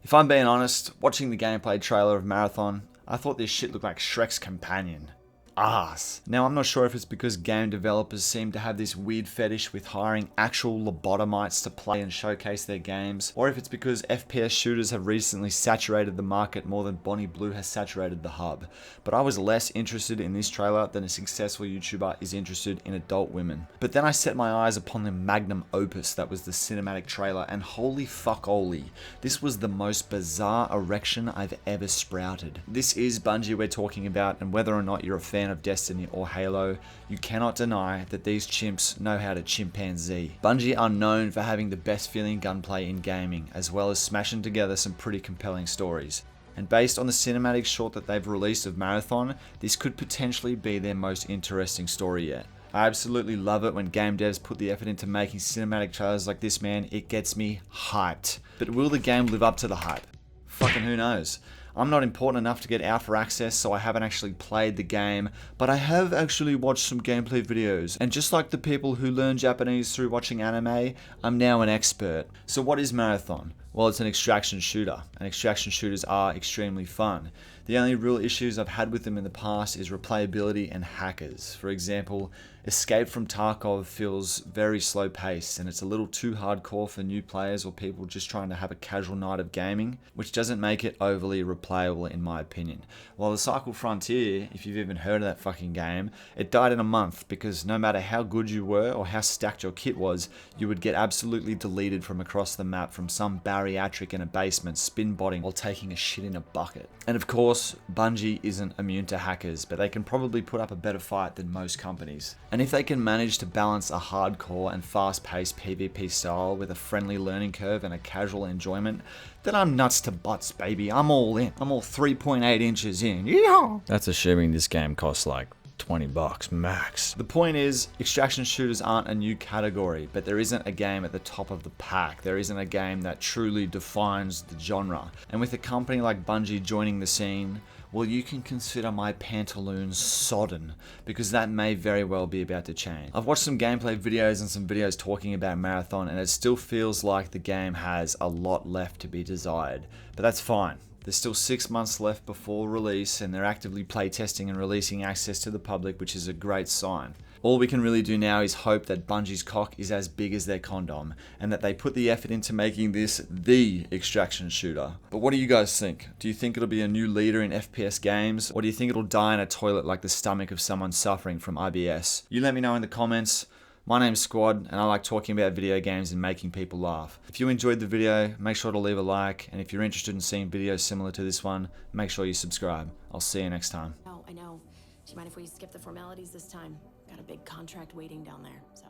If I'm being honest, watching the gameplay trailer of Marathon, I thought this shit looked like Shrek's companion. Ass. Now I'm not sure if it's because game developers seem to have this weird fetish with hiring actual lobotomites to play and showcase their games, or if it's because FPS shooters have recently saturated the market more than Bonnie Blue has saturated the hub. But I was less interested in this trailer than a successful YouTuber is interested in adult women. But then I set my eyes upon the magnum opus that was the cinematic trailer, and holy fuck Oli, this was the most bizarre erection I've ever sprouted. This is Bungie we're talking about, and whether or not you're a fan of Destiny or Halo, you cannot deny that these chimps know how to chimpanzee. Bungie are known for having the best feeling gunplay in gaming, as well as smashing together some pretty compelling stories. And based on the cinematic short that they've released of Marathon, this could potentially be their most interesting story yet. I absolutely love it when game devs put the effort into making cinematic trailers like this, man. It gets me hyped. But will the game live up to the hype? Fucking who knows. I'm not important enough to get alpha access, so I haven't actually played the game, but I have actually watched some gameplay videos. And just like the people who learn Japanese through watching anime, I'm now an expert. So what is Marathon? Well, it's an extraction shooter, and extraction shooters are extremely fun. The only real issues I've had with them in the past is replayability and hackers. For example, Escape from Tarkov feels very slow paced, and it's a little too hardcore for new players or people just trying to have a casual night of gaming, which doesn't make it overly replayable in my opinion. While the Cycle Frontier, if you've even heard of that fucking game, it died in a month because no matter how good you were or how stacked your kit was, you would get absolutely deleted from across the map from some bariatric in a basement spin botting while taking a shit in a bucket. And of course, Bungie isn't immune to hackers, but they can probably put up a better fight than most companies. And if they can manage to balance a hardcore and fast-paced PvP style with a friendly learning curve and a casual enjoyment, then I'm nuts to butts, baby. I'm all in. I'm all 3.8 inches in. Yeehaw! That's assuming this game costs like $20 max. The point is, extraction shooters aren't a new category, but there isn't a game at the top of the pack. There isn't a game that truly defines the genre. And with a company like Bungie joining the scene, well, you can consider my pantaloons sodden, because that may very well be about to change. I've watched some gameplay videos and some videos talking about Marathon, and it still feels like the game has a lot left to be desired. But that's fine. There's still 6 months left before release, and they're actively playtesting and releasing access to the public, which is a great sign. All we can really do now is hope that Bungie's cock is as big as their condom, and that they put the effort into making this the extraction shooter. But what do you guys think? Do you think it'll be a new leader in FPS games, or do you think it'll die in a toilet like the stomach of someone suffering from IBS? You let me know in the comments. My name's Squad, and I like talking about video games and making people laugh. If you enjoyed the video, make sure to leave a like, and if you're interested in seeing videos similar to this one, make sure you subscribe. I'll see you next time. Oh, I know. Do you mind if we skip the formalities this time? Got a big contract waiting down there, so.